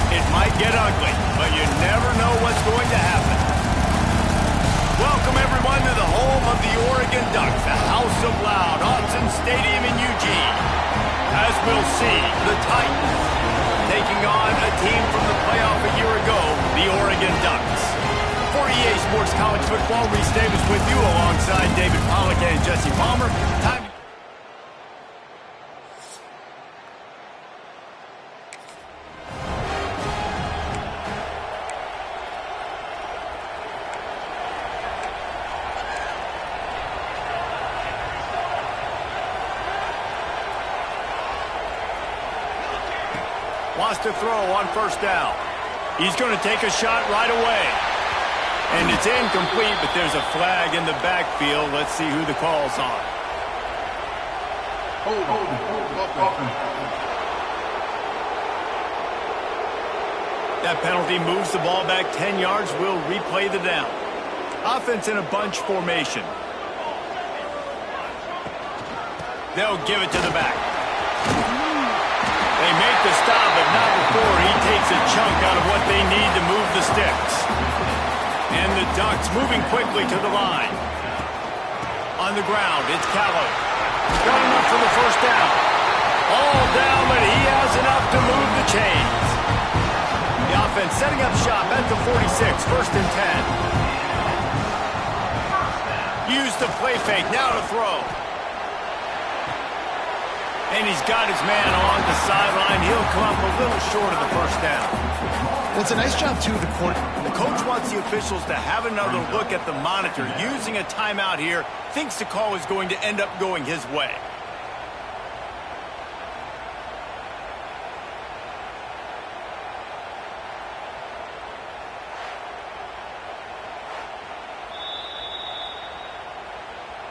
It might get ugly, but you never know what's going to happen. Welcome, everyone, to the home of the Oregon Ducks, the House of Loud, Autzen Stadium in Eugene. As we'll see, the Titans taking on a team from the playoff a year ago, the Oregon Ducks. For EA Sports College Football, Reese Davis with you alongside David Pollack and Jesse Palmer. Time wants to throw on first down. He's going to take a shot right away. And it's incomplete, but there's a flag in the backfield. Let's see who the call's on. That penalty moves the ball back 10 yards. We'll replay the down. Offense in a bunch formation. They'll give it to the back. They make the stop, but not before he takes a chunk out of what they need to move the sticks. And the Ducks moving quickly to the line. On the ground, it's Callow. Got enough for the first down. All down, but he has enough to move the chains. The offense setting up shop at the 46, first and 10. Use the play fake, now to throw. And he's got his man along the sideline. He'll come up a little short of the first down. Well, it's a nice job, too, the court. The coach wants the officials to have another look at the monitor. Using a timeout here, thinks the call is going to end up going his way.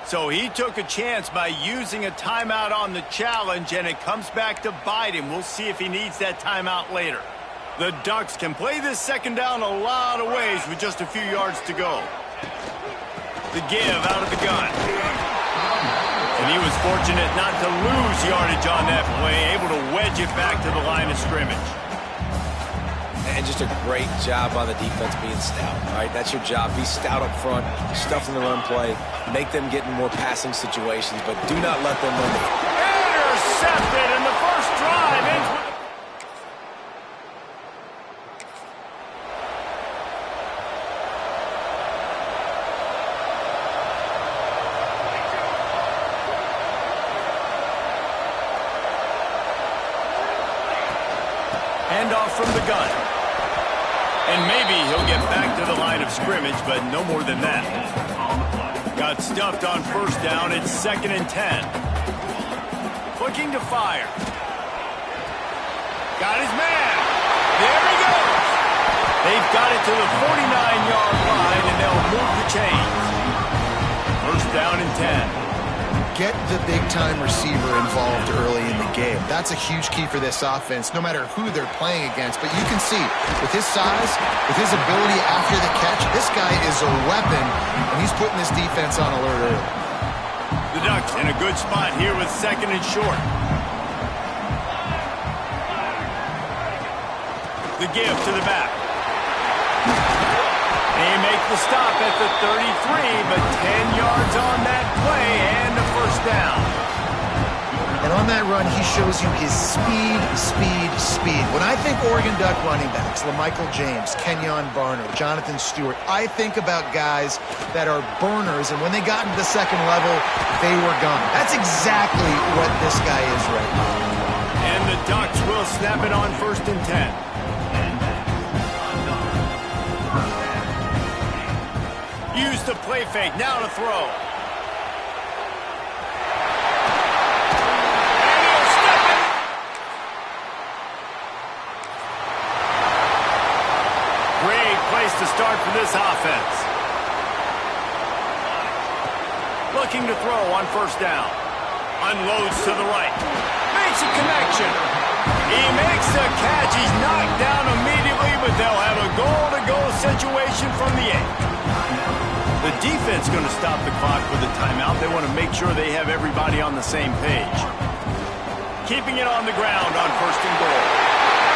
So he took a chance by using a timeout on the challenge, and it comes back to bite him. We'll see if he needs that timeout later. The Ducks can play this second down a lot of ways with just a few yards to go. The give out of the gun. And he was fortunate not to lose yardage on that play, able to wedge it back to the line of scrimmage. And just a great job on the defense being stout, right? That's your job. Be stout up front, stuff in the run play, make them get in more passing situations, but do not let them run. Intercepted, and the first drive ends with... Handoff from the gun. And maybe he'll get back to the line of scrimmage, but no more than that. Got stuffed on first down. It's second and 10. Looking to fire. Got his man. There he goes. They've got it to the 49-yard line, and they'll move the chains. First down and 10. Get the big-time receiver involved early in the game. That's a huge key for this offense, no matter who they're playing against. But you can see, with his size, with his ability after the catch, this guy is a weapon, and he's putting this defense on alert early. The Ducks in a good spot here with second and short. The give to the back. They make the stop at the 33, but 10 yards on that play and a first down. And on that run, he shows you his speed. When I think Oregon Duck running backs, LaMichael James, Kenyon Barner, Jonathan Stewart, I think about guys that are burners, and when they got into the second level, they were gone. That's exactly what this guy is right now. And the Ducks will snap it on first and 10. Use the play fake, now to throw. And he'll step it. Great place to start for this offense. Looking to throw on first down. Unloads to the right. Makes a connection. He makes the catch. He's knocked down immediately, but they'll have a goal-to-go situation from the 8. The defense going to stop the clock with a timeout. They want to make sure they have everybody on the same page. Keeping it on the ground on first and goal.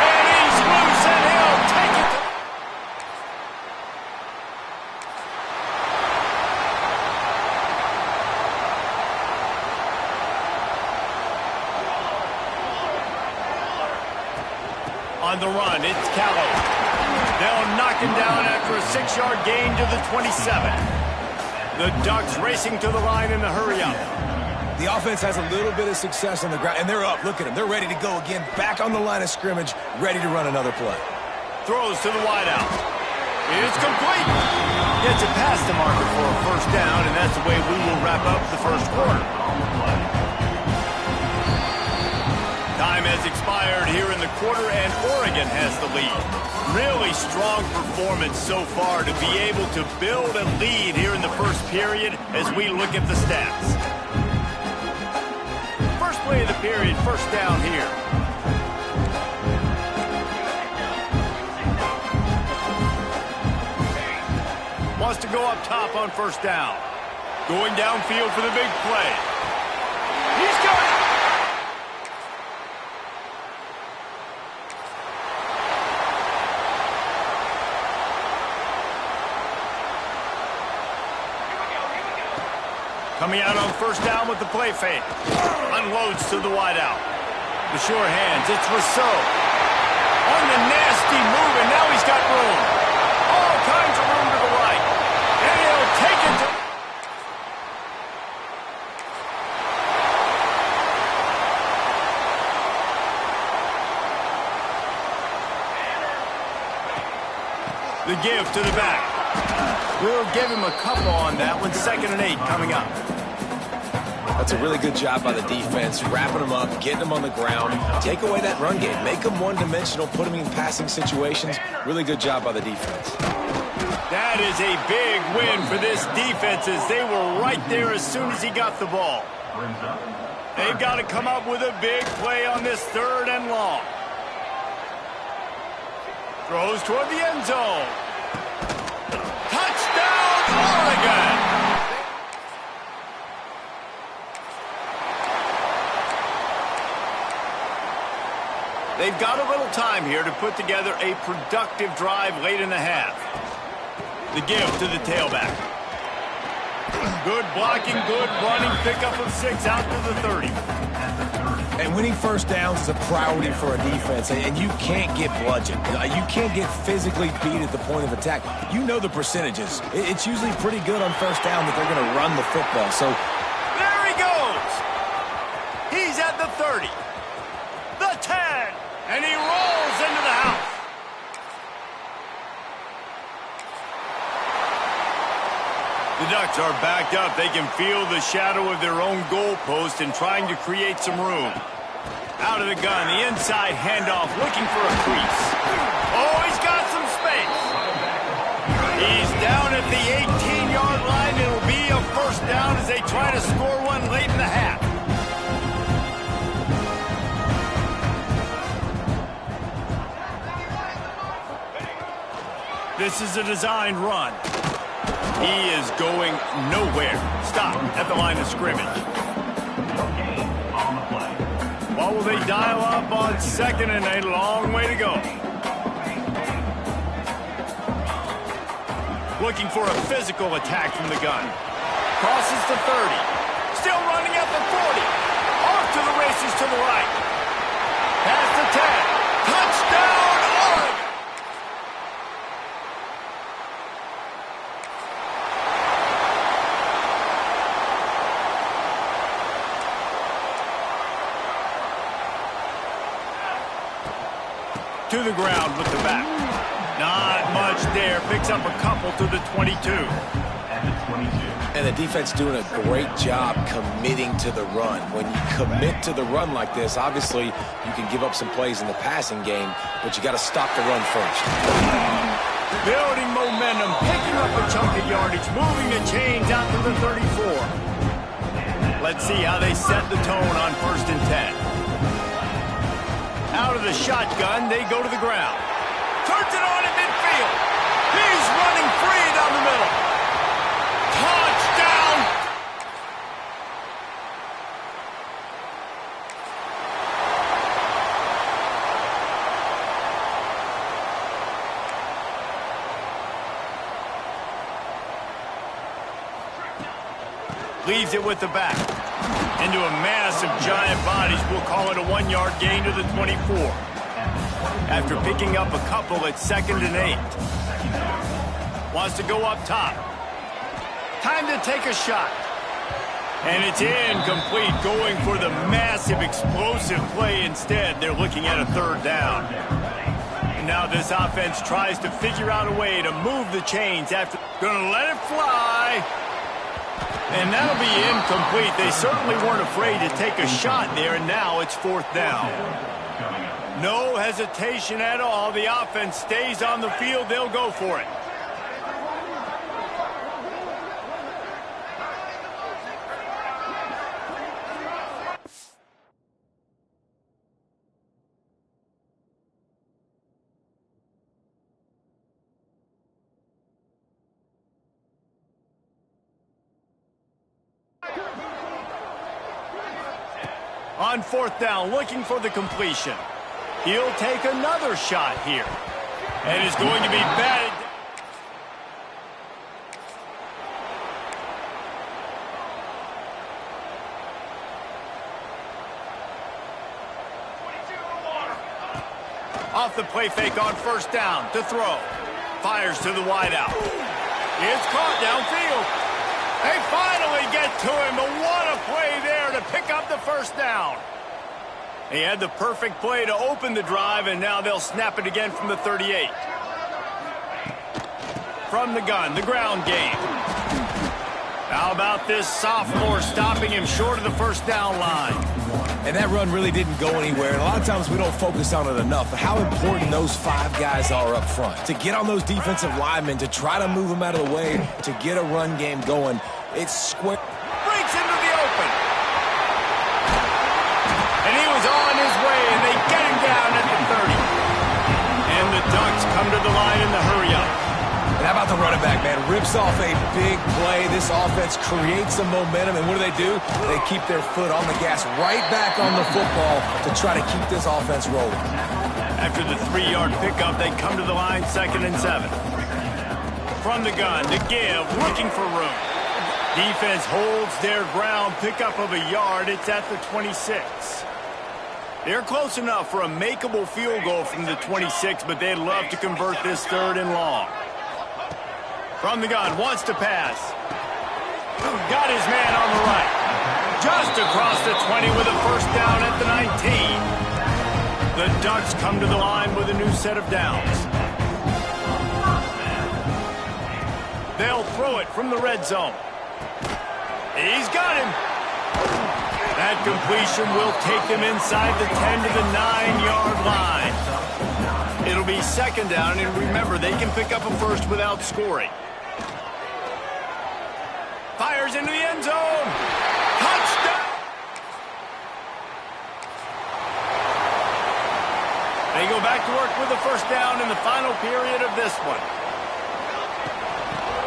And he's loose, and On the run, it's Callow. They'll knock him down after a 6-yard gain to the 27. The Ducks racing to the line in the hurry-up. The offense has a little bit of success on the ground, and they're up. Look at them. They're ready to go again. Back on the line of scrimmage, ready to run another play. Throws to the wideout. It's complete. Gets it past the marker for a first down, and that's the way we will wrap up the first quarter. Time has expired here in the quarter, and Oregon has the lead. Really strong performance so far to be able to build a lead here in the first period as we look at the stats. First play of the period, first down here. Wants to go up top on first down. Going downfield for the big play. He's got it! Coming out on first down with the play fake. Unloads to the wideout. The sure hands, it's Rousseau. On the nasty move, and now he's got room. All kinds of room to the right. And he'll take it to... The give to the back. We'll give him a couple on that one. 2nd and 8 coming up. That's a really good job by the defense, wrapping them up, getting them on the ground. Take away that run game. Make them one-dimensional, put them in passing situations. Really good job by the defense. That is a big win for this defense as they were right there as soon as he got the ball. They've got to come up with a big play on this 3rd and long. Throws toward the end zone. Touchdown, Oregon! They've got a little time here to put together a productive drive late in the half. The give to the tailback. Good blocking, good running, pickup of 6 out to the 30. And winning first downs is a priority for a defense, and you can't get bludgeoned. You can't get physically beat at the point of attack. You know the percentages. It's usually pretty good on first down that they're going to run the football. So there he goes. He's at the 30, the 10, and he rolls into the house. The Ducks are backed up. They can feel the shadow of their own goalpost and trying to create some room. Out of the gun, the inside handoff, looking for a crease. Oh, he's got some space. He's down at the 18-yard line. It'll be a first down as they try to score one late in the half. This is a designed run. He is going nowhere. Stop at the line of scrimmage. What will they dial up on 2nd and 8? A long way to go. Looking for a physical attack from the gun. Crosses the 30. Still running at the 40. Off to the races to the right. Past the 10. Touchdown, Oregon! To the ground with the back. Not much there. Picks up a couple to the 22. And the defense doing a great job committing to the run. When you commit to the run like this, obviously you can give up some plays in the passing game, but you got to stop the run first. Building momentum, picking up a chunk of yardage, moving the chains out to the 34. Let's see how they set the tone on 1st and 10. Out of the shotgun, they go to the ground. Turns it on in midfield. He's running free down the middle. Touchdown! Leaves it with the back. Into a mass of giant bodies. We'll call it a 1-yard gain to the 24. after picking up a couple at 2nd and 8. Wants to go up top. Time to take a shot. And it's incomplete, going for the massive explosive play instead. They're looking at a 3rd down. And now this offense tries to figure out a way to move the chains after. Gonna let it fly. And that'll be incomplete. They certainly weren't afraid to take a shot there, and now it's 4th down. No hesitation at all. The offense stays on the field. They'll go for it. On 4th down, looking for the completion. He'll take another shot here. And is going to be batted. Off the play fake on 1st down to throw. Fires to the wideout. It's caught downfield. They finally get to him, but what a play there to pick up the 1st down. He had the perfect play to open the drive, and now they'll snap it again from the 38. From the gun, the ground game. How about this sophomore stopping him short of the 1st down line? And that run really didn't go anywhere. And a lot of times we don't focus on it enough, but how important those 5 guys are up front. To get on those defensive linemen, to try to move them out of the way, to get a run game going. It's square. Breaks into the open. And he was on his way, and they get him down at the 30. And the Ducks come to the line in the hurry-up. And how about the running back, man? Rips off a big play. This offense creates some momentum, and what do? They keep their foot on the gas right back on the football to try to keep this offense rolling. After the 3-yard pickup, they come to the line 2nd and 7. From the gun, to give, looking for room. Defense holds their ground, pickup of a yard. It's at the 26. They're close enough for a makeable field goal from the 26, but they'd love to convert this 3rd and long. From the gun, wants to pass. Got his man on the right. Just across the 20 with a 1st down at the 19. The Ducks come to the line with a new set of downs. They'll throw it from the red zone. He's got him. That completion will take them inside the 10 to the 9-yard line. It'll be 2nd down, and remember, they can pick up a 1st without scoring. Fires into the end zone. Touchdown! They go back to work with the 1st down in the final period of this one.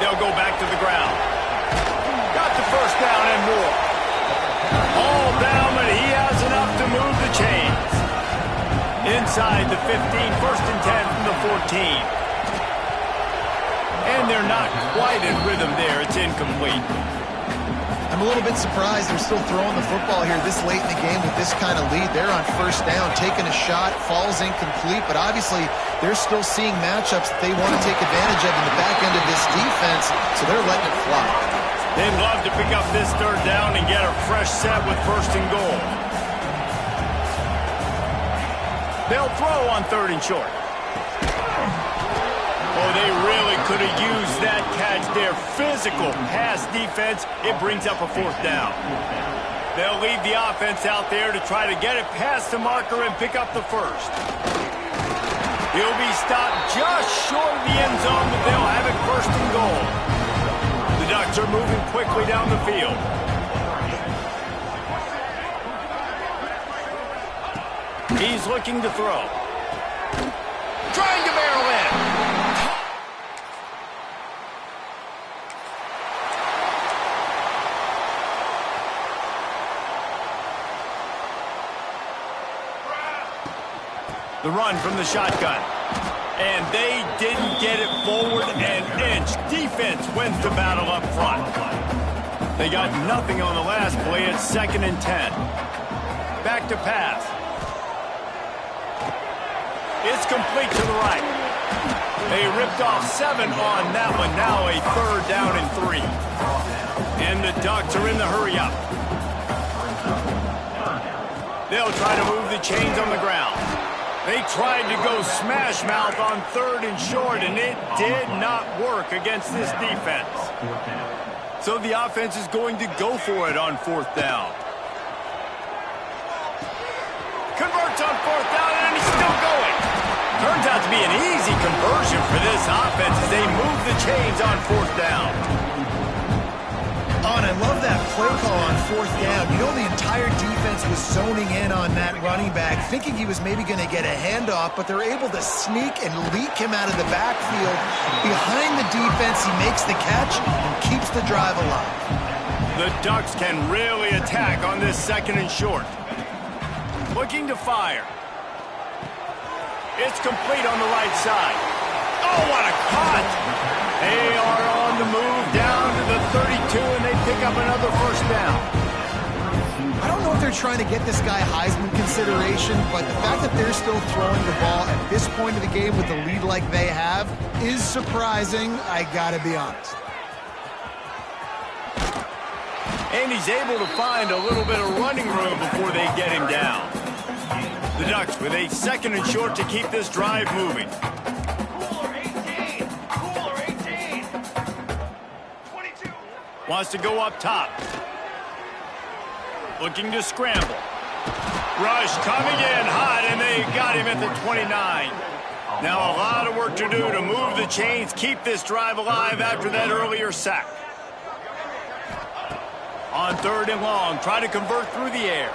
They'll go back to the ground. Got the 1st down and more. All down, but he has enough to move the chains. Inside the 15, 1st and 10 from the 14. And they're not quite in rhythm there. It's incomplete. I'm a little bit surprised they're still throwing the football here this late in the game with this kind of lead. They're on 1st down, taking a shot, falls incomplete, but obviously they're still seeing matchups that they want to take advantage of in the back end of this defense, so they're letting it fly. They'd love to pick up this 3rd down and get a fresh set with 1st and goal. They'll throw on 3rd and short. Oh, they really could have used that catch there. Physical pass defense. It brings up a 4th down. They'll leave the offense out there to try to get it past the marker and pick up the 1st. He'll be stopped just short of the end zone, but they'll have it 1st and goal. The Ducks are moving quickly down the field. He's looking to throw. Trying to barrel in. The run from the shotgun. And they didn't get it forward an inch. Defense wins the battle up front. They got nothing on the last play. It's 2nd and 10. Back to pass. It's complete to the right. They ripped off 7 on that one. Now a 3rd down and 3. And the Ducks are in the hurry-up. They'll try to move the chains on the ground. They tried to go smash mouth on 3rd and short, and it did not work against this defense. So the offense is going to go for it on 4th down. Converts on 4th down, and he's still going. Turns out to be an easy conversion for this offense as they move the chains on 4th down. Oh, and I love that play call on 4th down. You know, the entire defense was zoning in on that running back, thinking he was maybe going to get a handoff, but they're able to sneak and leak him out of the backfield. Behind the defense, he makes the catch and keeps the drive alive. The Ducks can really attack on this 2nd and short. Looking to fire. It's complete on the right side. Oh, what a cut! They are on the move down to the 32, and they pick up another 1st down. I don't know if they're trying to get this guy Heisman consideration, but the fact that they're still throwing the ball at this point of the game with the lead like they have is surprising, I gotta be honest. And he's able to find a little bit of running room before they get him down. The Ducks with a 2nd and short to keep this drive moving. Wants to go up top. Looking to scramble. Rush coming in hot, and they got him at the 29. Now a lot of work to do to move the chains, keep this drive alive after that earlier sack. On 3rd and long, try to convert through the air.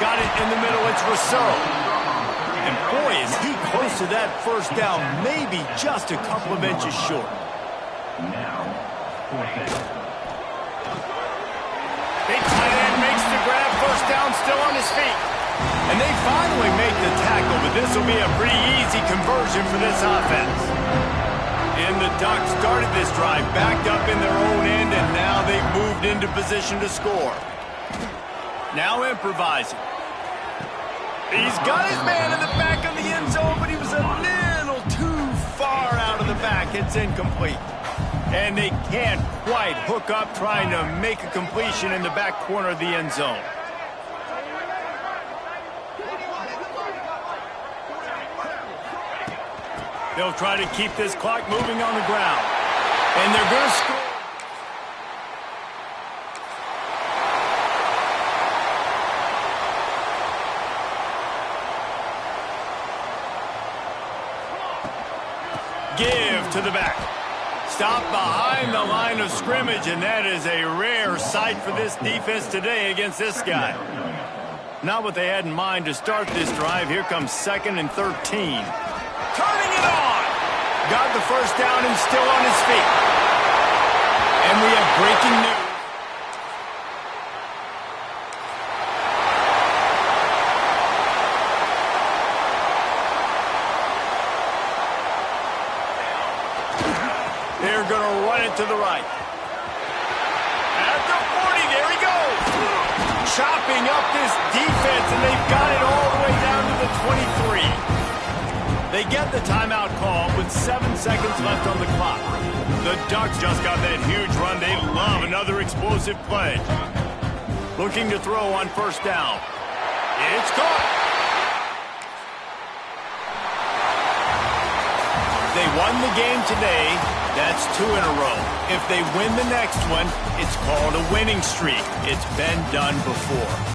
Got it in the middle, it's Rousseau. And boy, is he close to that 1st down, maybe just a couple of inches short. Big tight end makes the grab, 1st down, still on his feet. And they finally make the tackle, but this will be a pretty easy conversion for this offense. And the Ducks started this drive backed up in their own end, and now they've moved into position to score. Now improvising. He's got his man in the back of the end zone, but he was a little too far out of the back. It's incomplete. And they can't quite hook up trying to make a completion in the back corner of the end zone. They'll try to keep this clock moving on the ground. And they're going to score. Give to the back. Stop behind the line of scrimmage, and that is a rare sight for this defense today against this guy. Not what they had in mind to start this drive. Here comes 2nd and 13. Turning it on. Got the 1st down and still on his feet. And we have breaking news. They're going to run it to the right. At the 40, there he goes. Chopping up this defense, and they've got it all the way down to the 23. They get the timeout call with 7 seconds left on the clock. The Ducks just got that huge run. They love another explosive play. Looking to throw on 1st down. It's caught. They won the game today. That's 2 in a row. If they win the next one, it's called a winning streak. It's been done before.